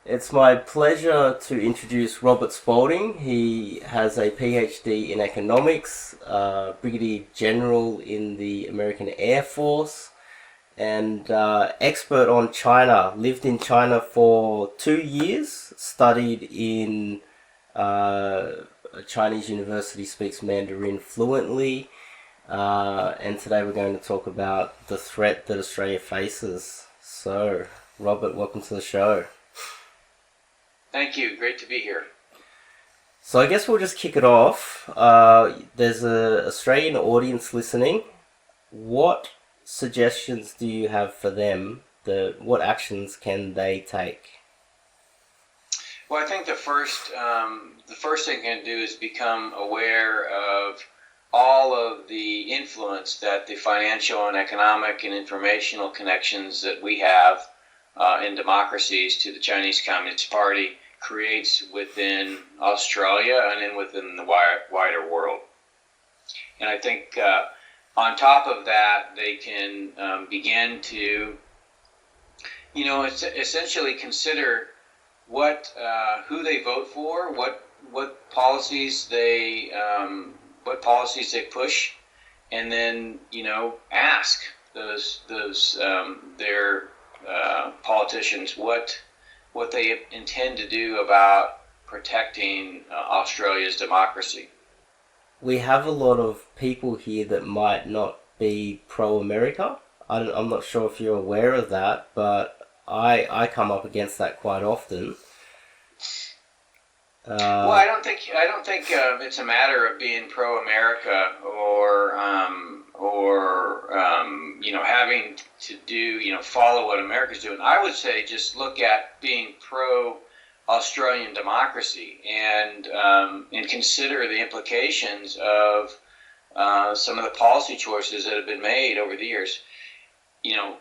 It's my pleasure to introduce Robert Spalding. He has a PhD in economics, Brigadier General in the American Air Force, and expert on China. Lived in China for 2 years, studied in a Chinese university, speaks Mandarin fluently, and today we're going to talk about the threat that Australia faces. So, Robert, welcome to the show. Thank you. Great to be here. So I guess we'll just kick it off. There's a Australian audience listening. What suggestions do you have for them? What actions can they take? Well, I think the first thing you can do is become aware of all of the influence that the financial and economic and informational connections that we have in democracies to the Chinese Communist Party creates within Australia and then within the wider world. And I think on top of that, they can begin to, essentially consider who they vote for, what policies they push, and then ask those their politicians what they intend to do about protecting Australia's democracy. We have a lot of people here that might not be pro-America. I'm not sure if you're aware of that, but I come up against that quite often. Well, I don't think it's a matter of being pro-America or having to do follow what America's doing. I would say just look at being pro-Australian democracy and consider the implications of some of the policy choices that have been made over the years. You know,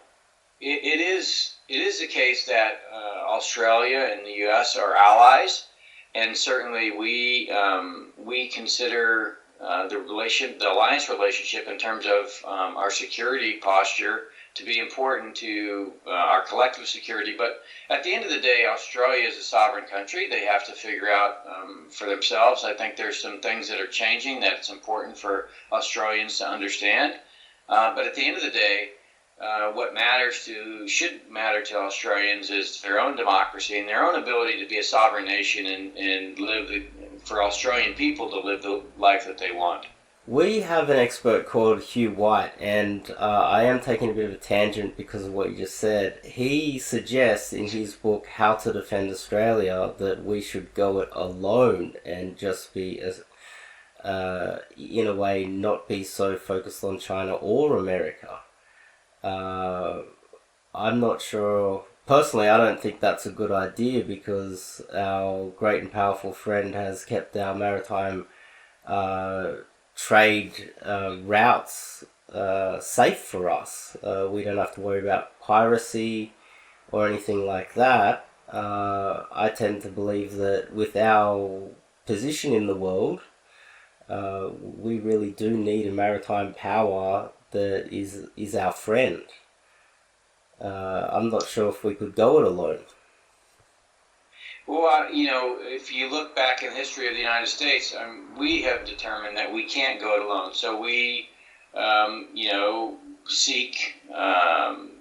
it is the case that Australia and the U.S. are allies. And certainly, we consider the alliance relationship in terms of our security posture to be important to our collective security. But at the end of the day, Australia is a sovereign country. They have to figure out for themselves. I think there's some things that are changing that it's important for Australians to understand. But at the end of the day, what should matter to Australians is their own democracy and their own ability to be a sovereign nation and for Australian people to live the life that they want. We have an expert called Hugh White, and I am taking a bit of a tangent because of what you just said. He suggests in his book How to Defend Australia that we should go it alone and just be, in a way, not be so focused on China or America. I'm not sure. Personally, I don't think that's a good idea because our great and powerful friend has kept our maritime trade routes safe for us. We don't have to worry about piracy or anything like that. I tend to believe that with our position in the world, we really do need a maritime power that is our friend. I'm not sure if we could go it alone. Well, if you look back in the history of the United States, we have determined that we can't go it alone. So we, seek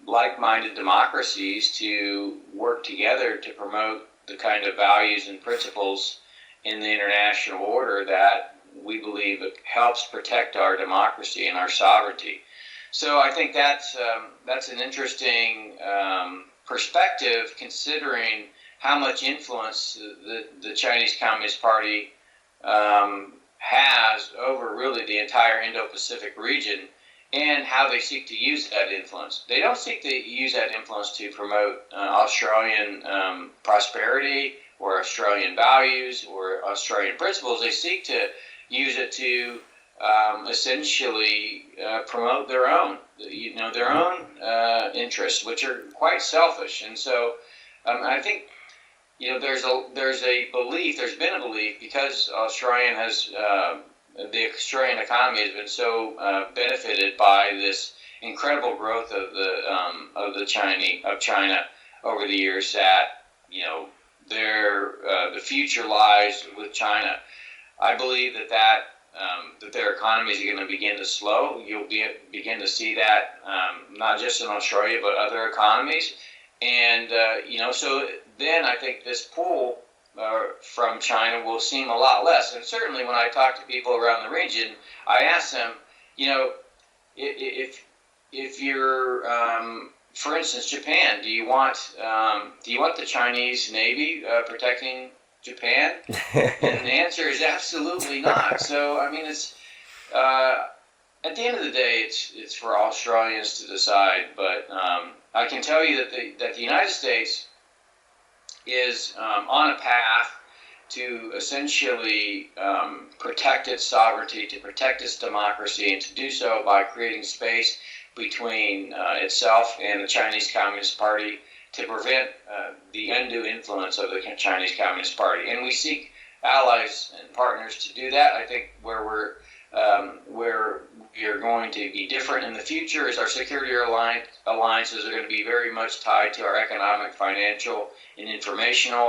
like-minded democracies to work together to promote the kind of values and principles in the international order that we believe helps protect our democracy and our sovereignty. So I think that's an interesting perspective, considering how much influence the Chinese Communist Party has over really the entire Indo-Pacific region, and how they seek to use that influence. They don't seek to use that influence to promote Australian prosperity or Australian values or Australian principles. They seek to use it to essentially promote their own interests, which are quite selfish. And so I think there's been a belief because the Australian economy has been so benefited by this incredible growth of China over the years that future lies with China. I believe that their economies are going to begin to slow. You'll begin to see that not just in Australia but other economies, and so then I think this pull from China will seem a lot less. And certainly, when I talk to people around the region, I ask them, if you're for instance, Japan, do you want the Chinese Navy protecting Japan? And the answer is absolutely not. So I mean, it's at the end of the day, it's for Australians to decide. But I can tell you that the United States is on a path to essentially protect its sovereignty, to protect its democracy, and to do so by creating space between itself and the Chinese Communist Party to prevent the undue influence of the Chinese Communist Party. And we seek allies and partners to do that. I think where we are going to be different in the future is our security alliances are going to be very much tied to our economic, financial, and informational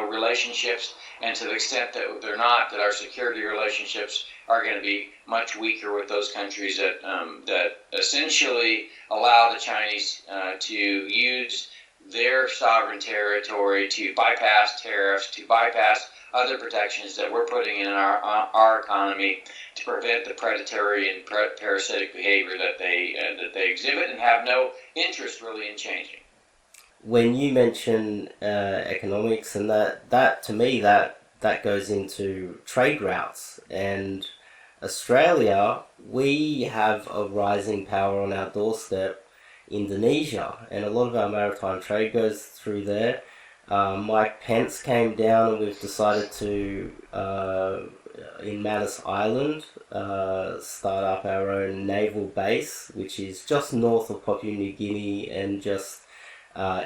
relationships. And to the extent that they're not, that our security relationships are going to be much weaker with those countries that essentially allow the Chinese to use their sovereign territory to bypass tariffs, to bypass other protections that we're putting in our economy to prevent the predatory and parasitic behavior that they exhibit and have no interest really in changing. When you mention economics, and that to me that goes into trade routes, and Australia, we have a rising power on our doorstep, Indonesia, and a lot of our maritime trade goes through there. Mike Pence came down and we've decided to, in Manus Island, start up our own naval base, which is just north of Papua New Guinea and just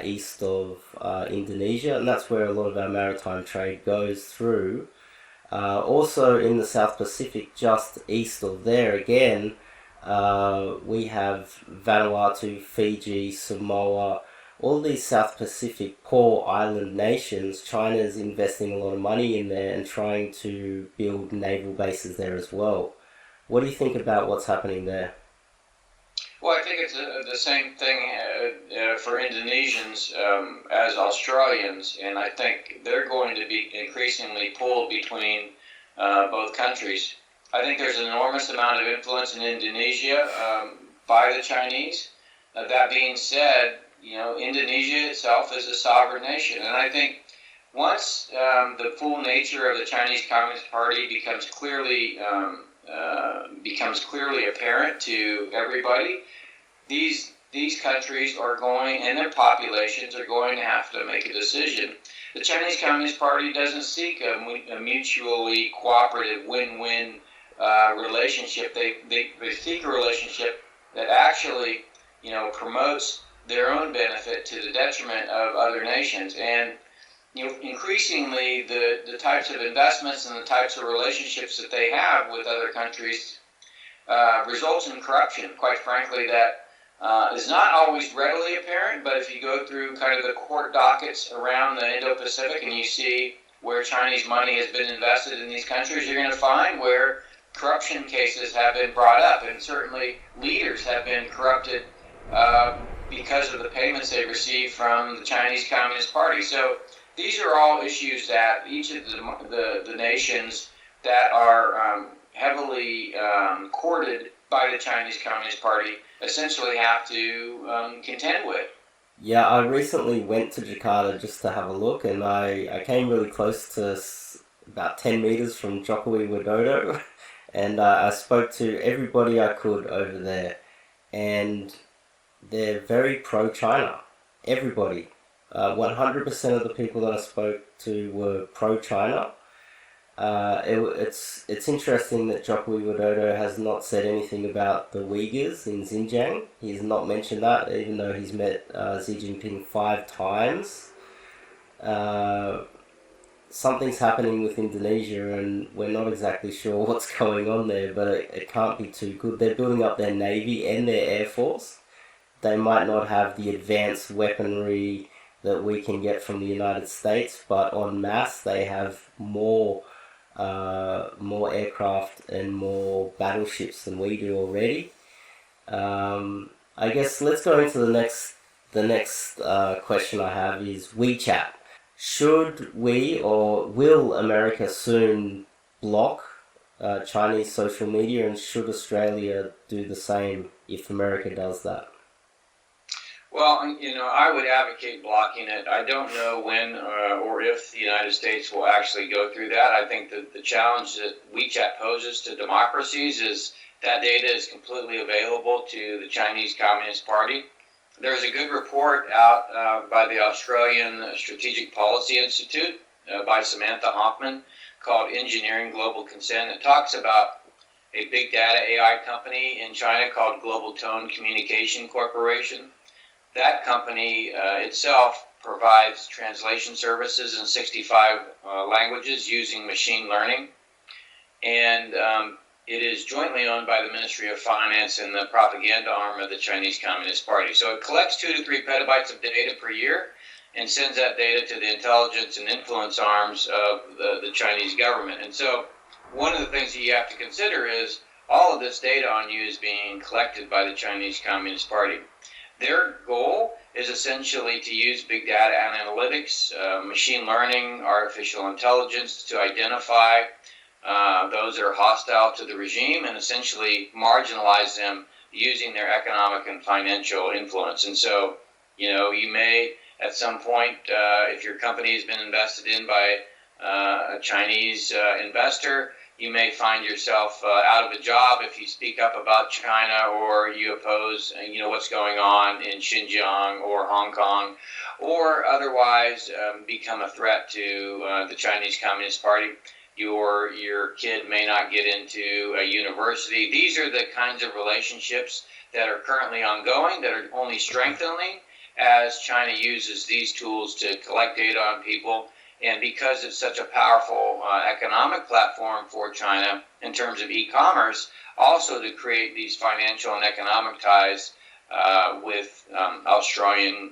east of Indonesia, and that's where a lot of our maritime trade goes through. Also in the South Pacific, just east of there again, we have Vanuatu, Fiji, Samoa, all these South Pacific poor island nations. China's investing a lot of money in there and trying to build naval bases there as well. What do you think about what's happening there? Well, I think it's the same thing for Indonesians as Australians, and I think they're going to be increasingly pulled between both countries. I think there's an enormous amount of influence in Indonesia by the Chinese. That being said, Indonesia itself is a sovereign nation, and I think once the full nature of the Chinese Communist Party becomes clearly apparent to everybody, these countries are going, and their populations are going to have to make a decision. The Chinese Communist Party doesn't seek a mutually cooperative win-win relationship. They seek a relationship that actually promotes their own benefit to the detriment of other nations. And increasingly the types of investments and the types of relationships that they have with other countries results in corruption, quite frankly, that is not always readily apparent. But if you go through kind of the court dockets around the Indo-Pacific and you see where Chinese money has been invested in these countries, you're going to find where corruption cases have been brought up, and certainly leaders have been corrupted because of the payments they received from the Chinese Communist Party. So these are all issues that each of the nations that are heavily courted by the Chinese Communist Party essentially have to contend with. Yeah, I recently went to Jakarta just to have a look, and I came really close to about 10 meters from Jokowi Widodo, and I spoke to everybody I could over there, and they're very pro-China. Everybody. 100% of the people that I spoke to were pro-China. It's interesting that Jokowi Widodo has not said anything about the Uyghurs in Xinjiang. He's not mentioned that, even though he's met Xi Jinping 5 times. Something's happening with Indonesia, and we're not exactly sure what's going on there, but it can't be too good. They're building up their navy and their air force. They might not have the advanced weaponry, that we can get from the United States, but en masse they have more aircraft and more battleships than we do already. I guess let's go into the next question I have is WeChat. Should we or will America soon block Chinese social media, and should Australia do the same if America does that? Well, I would advocate blocking it. I don't know when or if the United States will actually go through that. I think that the challenge that WeChat poses to democracies is that data is completely available to the Chinese Communist Party. There's a good report out by the Australian Strategic Policy Institute by Samantha Hoffman called Engineering Global Consent. It talks about a big data AI company in China called Global Tone Communication Corporation. That company itself provides translation services in 65 languages using machine learning. And it is jointly owned by the Ministry of Finance and the propaganda arm of the Chinese Communist Party. So it collects 2 to 3 petabytes of data per year and sends that data to the intelligence and influence arms of the Chinese government. And so one of the things that you have to consider is all of this data on you is being collected by the Chinese Communist Party. Their goal is essentially to use big data analytics, machine learning, artificial intelligence to identify those that are hostile to the regime and essentially marginalize them using their economic and financial influence. And so, you may at some point, if your company has been invested in by a Chinese investor, you may find yourself out of a job if you speak up about China or you oppose, what's going on in Xinjiang or Hong Kong, or otherwise become a threat to the Chinese Communist Party. Your kid may not get into a university. These are the kinds of relationships that are currently ongoing, that are only strengthening as China uses these tools to collect data on people. And because it's such a powerful economic platform for China in terms of e-commerce, also to create these financial and economic ties with Australian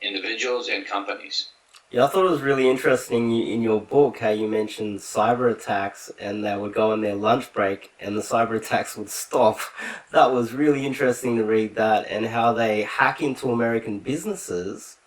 individuals and companies. Yeah, I thought it was really interesting in your book how you mentioned cyber attacks and they would go on their lunch break and the cyber attacks would stop. That was really interesting to read that, and how they hack into American businesses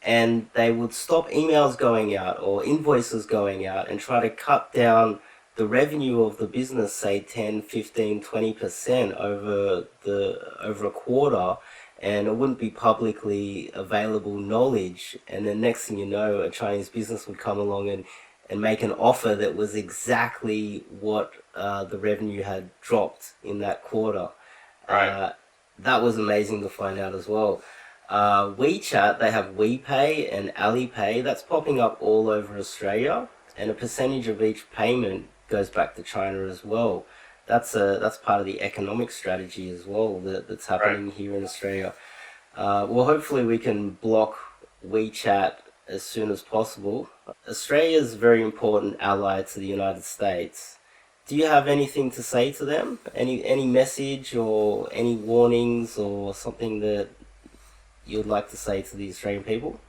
and they would stop emails going out or invoices going out and try to cut down the revenue of the business, say 10, 15, 20% over a quarter, and it wouldn't be publicly available knowledge. And then next thing you know, a Chinese business would come along and make an offer that was exactly what the revenue had dropped in that quarter. Right. That was amazing to find out as well. WeChat, they have WePay and Alipay. That's popping up all over Australia, and a percentage of each payment goes back to China as well. That's part of the economic strategy as well that's happening here in Australia. Well, hopefully we can block WeChat as soon as possible. Australia is a very important ally to the United States. Do you have anything to say to them? Any message or any warnings or something that you'd like to say to the Australian people?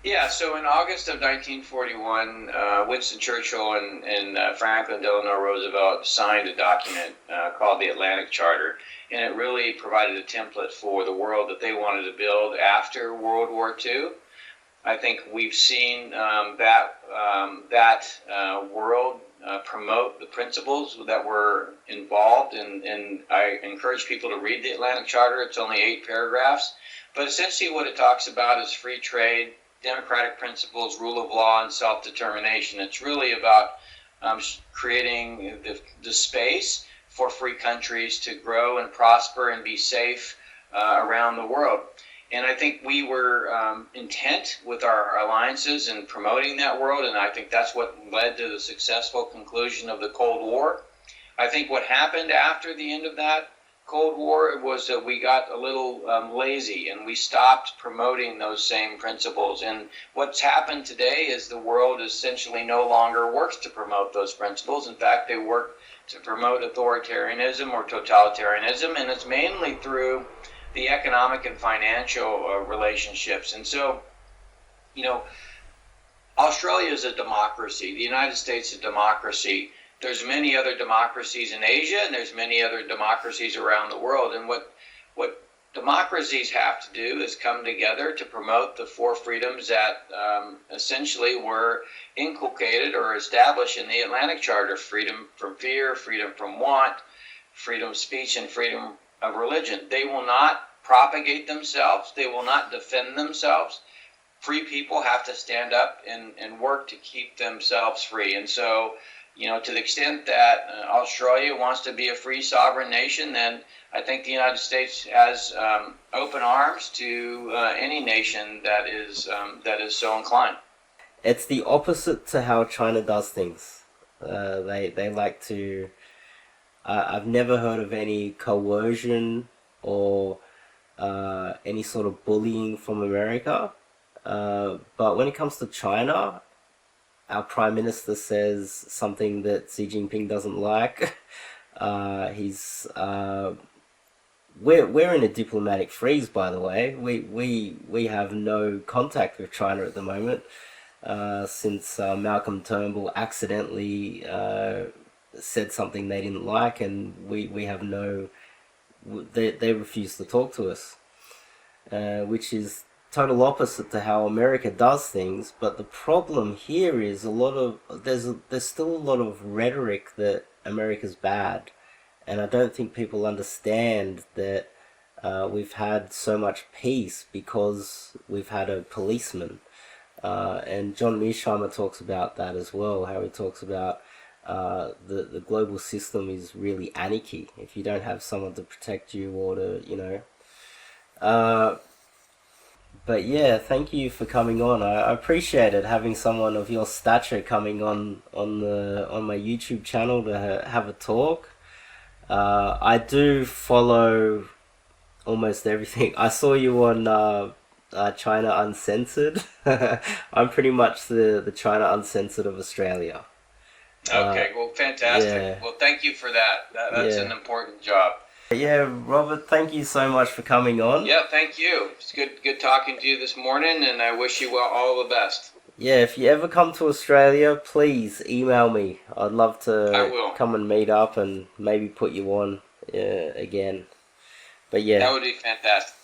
Yeah, so in August of 1941, Winston Churchill and Franklin Delano Roosevelt signed a document called the Atlantic Charter, and it really provided a template for the world that they wanted to build after World War II. I think we've seen that world promote the principles that were involved, and I encourage people to read the Atlantic Charter. It's only 8 paragraphs, but essentially what it talks about is free trade, democratic principles, rule of law, and self-determination. It's really about creating the space for free countries to grow and prosper and be safe around the world. And I think we were intent with our alliances in promoting that world, and I think that's what led to the successful conclusion of the Cold War. I think what happened after the end of that Cold War was that we got a little lazy and we stopped promoting those same principles. And what's happened today is the world essentially no longer works to promote those principles. In fact, they work to promote authoritarianism or totalitarianism, and it's mainly through the economic and financial relationships. And so, you know, Australia is a democracy. The United States is a democracy. There's many other democracies in Asia, and there's many other democracies around the world. And what democracies have to do is come together to promote the four freedoms that essentially were inculcated or established in the Atlantic Charter: freedom from fear, freedom from want, freedom of speech, and freedom of religion. They will not propagate themselves. They will not defend themselves. Free people have to stand up and work to keep themselves free. And so, you know, to the extent that Australia wants to be a free sovereign nation, then I think the United States has open arms to any nation that is so inclined. It's the opposite to how China does things. They like to. I've never heard of any coercion or any sort of bullying from America. But when it comes to China, our Prime Minister says something that Xi Jinping doesn't like. We're in a diplomatic freeze, by the way. We have no contact with China at the moment, since Malcolm Turnbull accidentally said something they didn't like, and we have no. They refuse to talk to us, which is total opposite to how America does things. But the problem here is there's still a lot of rhetoric that America's bad, and I don't think people understand that we've had so much peace because we've had a policeman. And John Mearsheimer talks about that as well, how he talks about the global system is really anarchy if you don't have someone to protect you or to, you know. But yeah, thank you for coming on. I appreciate it, having someone of your stature coming on my YouTube channel to have a talk. I do follow almost everything. I saw you on China Uncensored. I'm pretty much the China Uncensored of Australia. Okay, well, fantastic. Yeah. Well, thank you for that. That's an important job. Yeah, Robert, thank you so much for coming on. Yeah, thank you. It's good talking to you this morning, and I wish you all the best. Yeah, if you ever come to Australia, please email me. I'd love to come and meet up and maybe put you on again. But yeah. That would be fantastic.